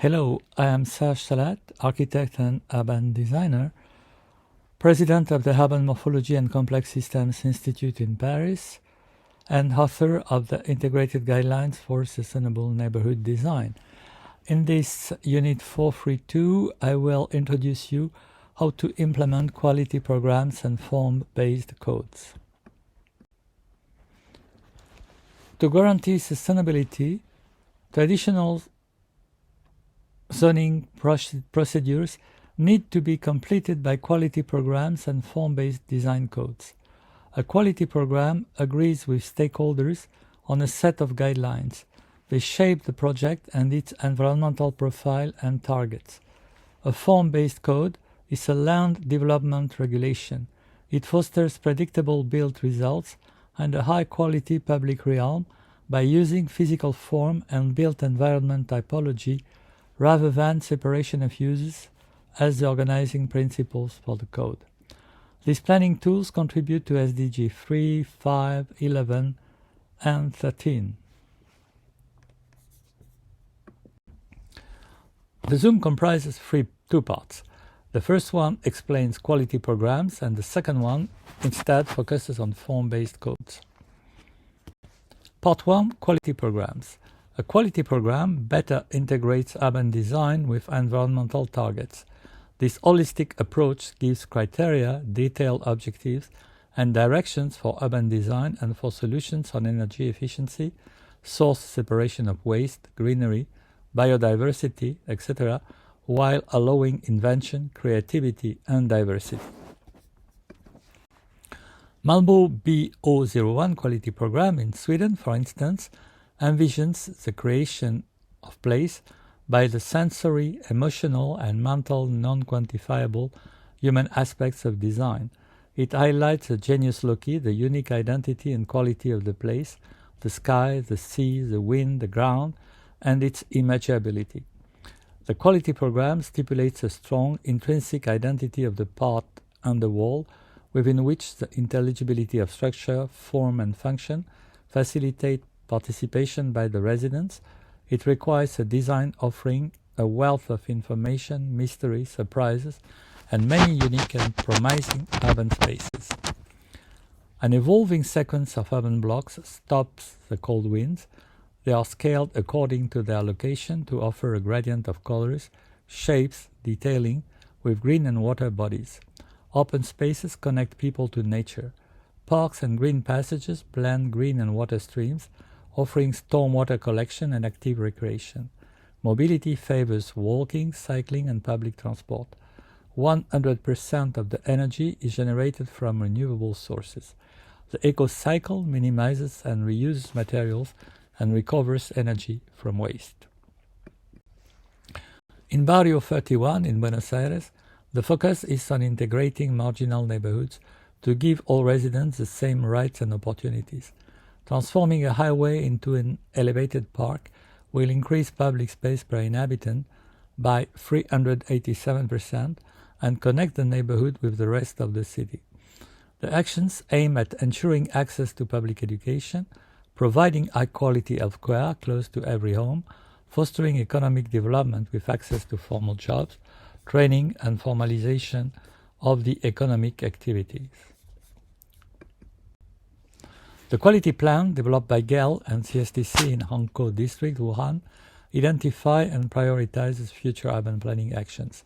Hello, I am Serge Salat, architect and urban designer, president of the Urban Morphology and Complex Systems Institute in Paris, and author of the Integrated Guidelines for Sustainable Neighborhood Design. In this Unit 432, I will introduce you how to implement quality programs and form-based codes. To guarantee sustainability, traditional zoning procedures need to be completed by quality programs and form-based design codes. A quality program agrees with stakeholders on a set of guidelines. They shape the project and its environmental profile and targets. A form-based code is a land development regulation. It fosters predictable built results and a high-quality public realm by using physical form and built environment typology rather than separation of uses as the organizing principles for the code. These planning tools contribute to SDG 3, 5, 11, and 13. The Zoom comprises two parts. The first one explains quality programs, and the second one instead focuses on form-based codes. Part 1, Quality Programs. A quality program better integrates urban design with environmental targets. This holistic approach gives criteria, detailed objectives, and directions for urban design and for solutions on energy efficiency, source separation of waste, greenery, biodiversity, etc., while allowing invention, creativity, and diversity. Malmö B001 quality program in Sweden, for instance, envisions the creation of place by the sensory, emotional, and mental non-quantifiable human aspects of design. It highlights the genius loci, the unique identity and quality of the place, the sky, the sea, the wind, the ground, and its imageability. The quality program stipulates a strong intrinsic identity of the part and the wall, within which the intelligibility of structure, form, and function facilitate participation by the residents. It requires a design offering a wealth of information, mystery, surprises, and many unique and promising urban spaces. An evolving sequence of urban blocks stops the cold winds. They are scaled according to their location to offer a gradient of colors, shapes, detailing, with green and water bodies. Open spaces connect people to nature. Parks and green passages blend green and water streams, offering stormwater collection and active recreation. Mobility favors walking, cycling, and public transport. 100% of the energy is generated from renewable sources. The eco-cycle minimizes and reuses materials and recovers energy from waste. In Barrio 31 in Buenos Aires, the focus is on integrating marginal neighborhoods to give all residents the same rights and opportunities. Transforming a highway into an elevated park will increase public space per inhabitant by 387% and connect the neighborhood with the rest of the city. The actions aim at ensuring access to public education, providing high-quality healthcare close to every home, fostering economic development with access to formal jobs, training, and formalization of the economic activities. The quality plan developed by GEL and CSTC in Hankou District, Wuhan, identifies and prioritizes future urban planning actions.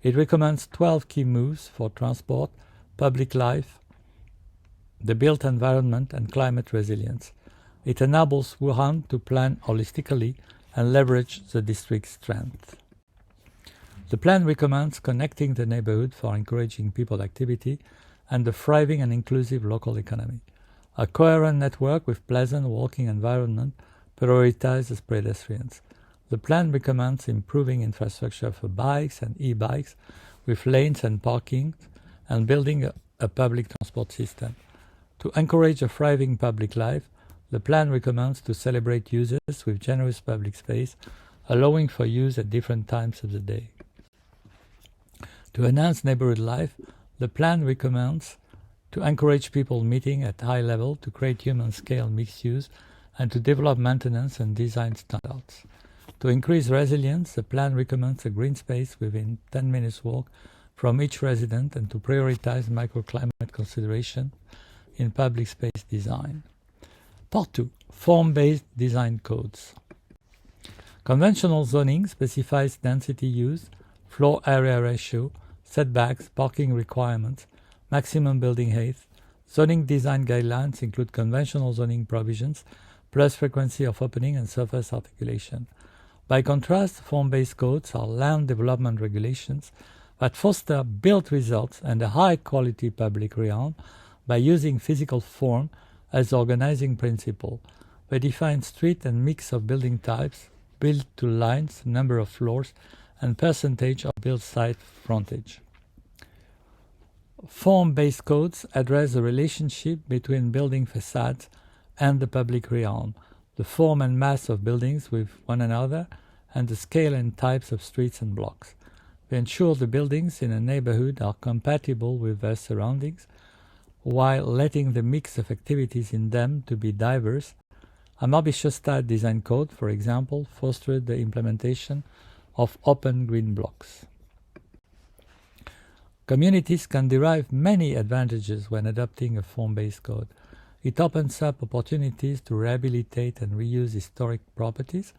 It recommends 12 key moves for transport, public life, the built environment, and climate resilience. It enables Wuhan to plan holistically and leverage the district's strength. The plan recommends connecting the neighborhood for encouraging people activity and a thriving and inclusive local economy. A coherent network with pleasant walking environment prioritizes pedestrians. The plan recommends improving infrastructure for bikes and e-bikes with lanes and parking and building a public transport system. To encourage a thriving public life, the plan recommends to celebrate users with generous public space, allowing for use at different times of the day. To enhance neighborhood life, the plan recommends to encourage people meeting at high level, to create human-scale mixed use, and to develop maintenance and design standards. To increase resilience, the plan recommends a green space within 10 minutes walk from each resident and to prioritize microclimate consideration in public space design. Part 2. Form-based design codes. Conventional zoning specifies density use, floor area ratio, setbacks, parking requirements, maximum building height. Zoning design guidelines include conventional zoning provisions, plus frequency of opening and surface articulation. By contrast, form-based codes are land development regulations that foster built results and a high-quality public realm by using physical form as organizing principle. They define street and mix of building types, built to lines, number of floors, and percentage of built site frontage. Form-based codes address the relationship between building facades and the public realm, the form and mass of buildings with one another, and the scale and types of streets and blocks. They ensure the buildings in a neighborhood are compatible with their surroundings, while letting the mix of activities in them to be diverse. Amarby-Shostad Design Code, for example, fostered the implementation of open green blocks. Communities can derive many advantages when adopting a form-based code. It opens up opportunities to rehabilitate and reuse historic properties.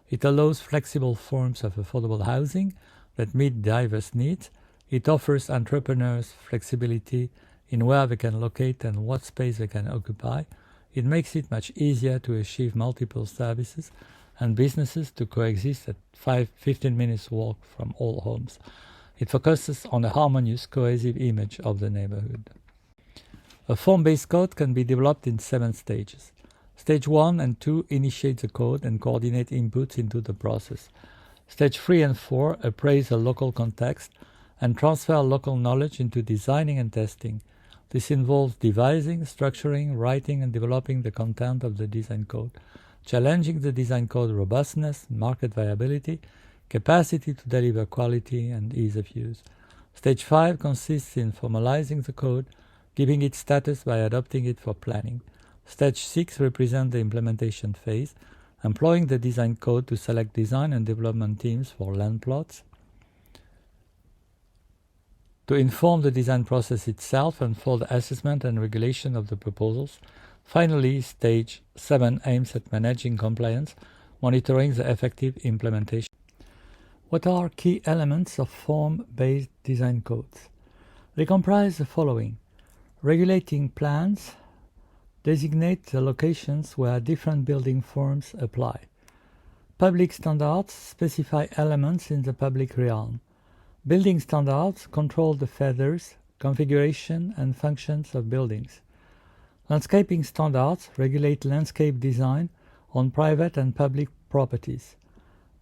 It allows flexible forms of affordable housing that meet diverse needs. It offers entrepreneurs flexibility in where they can locate and what space they can occupy. It makes it much easier to achieve multiple services and businesses to coexist at 15 minutes walk from all homes. It focuses on a harmonious, cohesive image of the neighborhood. A form-based code can be developed in 7 stages. Stage 1 and 2 initiate the code and coordinate inputs into the process. Stage 3 and 4 appraise the local context and transfer local knowledge into designing and testing. This involves devising, structuring, writing, and developing the content of the design code, challenging the design code robustness, market viability, capacity to deliver quality, and ease of use. Stage 5 consists in formalizing the code, giving it status by adopting it for planning. Stage 6 represents the implementation phase, employing the design code to select design and development teams for land plots, to inform the design process itself and for the assessment and regulation of the proposals. Finally, Stage 7 aims at managing compliance, monitoring the effective implementation. What are key elements of form-based design codes? They comprise the following: regulating plans, designate the locations where different building forms apply. Public standards specify elements in the public realm. Building standards control the feathers, configuration, and functions of buildings. Landscaping standards regulate landscape design on private and public properties.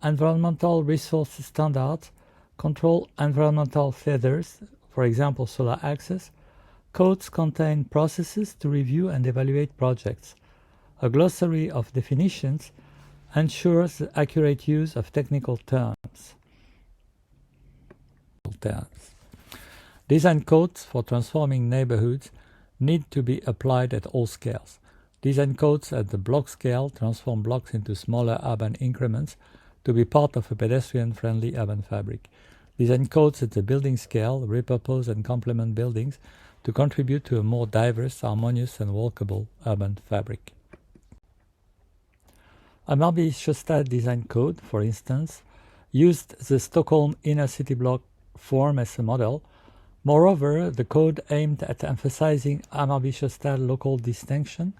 Environmental resource standards control environmental feathers, for example solar access. Codes contain processes to review and evaluate projects. A glossary of definitions ensures the accurate use of technical terms. Design codes for transforming neighborhoods need to be applied at all scales. Design codes at the block scale transform blocks into smaller urban increments to be part of a pedestrian-friendly urban fabric. Design codes at the building scale repurpose and complement buildings to contribute to a more diverse, harmonious, and walkable urban fabric. Amarby-Shostad Design Code, for instance, used the Stockholm inner city block form as a model. Moreover, the code aimed at emphasizing Amarby-Shostad local distinction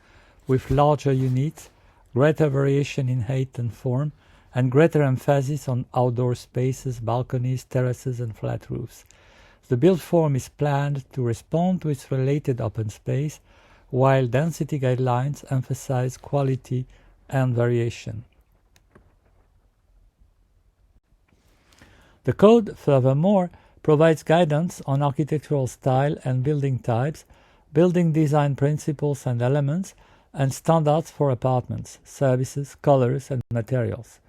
with larger units, greater variation in height and form, and greater emphasis on outdoor spaces, balconies, terraces, and flat roofs. The build form is planned to respond to its related open space, while density guidelines emphasize quality and variation. The code, furthermore, provides guidance on architectural style and building types, building design principles and elements, and standards for apartments, services, colors, and materials.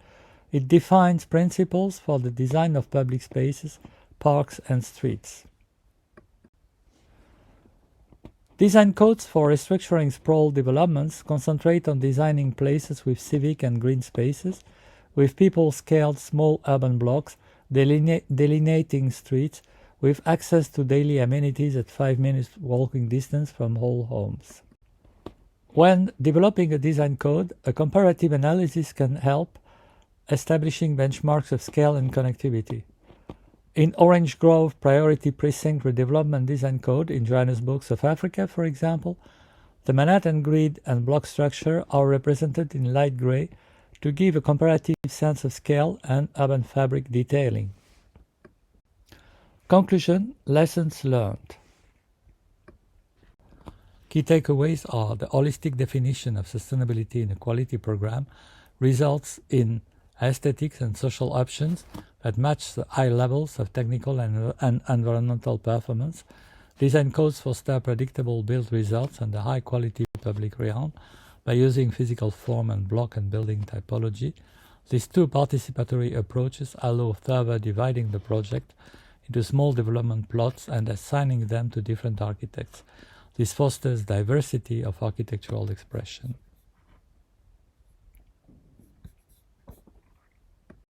It defines principles for the design of public spaces, parks, and streets. Design codes for restructuring sprawl developments concentrate on designing places with civic and green spaces, with people-scaled small urban blocks delineating streets with access to daily amenities at 5 minutes walking distance from all homes. When developing a design code, a comparative analysis can help establishing benchmarks of scale and connectivity. In Orange Grove Priority Precinct Redevelopment Design Code in Johannesburg, South Africa, for example, the Manhattan grid and block structure are represented in light gray to give a comparative sense of scale and urban fabric detailing. Conclusion, lessons learned. Key takeaways are the holistic definition of sustainability in a quality program results in aesthetics and social options that match the high levels of technical and environmental performance. Design codes foster predictable build results and a high-quality public realm by using physical form and block and building typology. These two participatory approaches allow further dividing the project into small development plots and assigning them to different architects. This fosters diversity of architectural expression.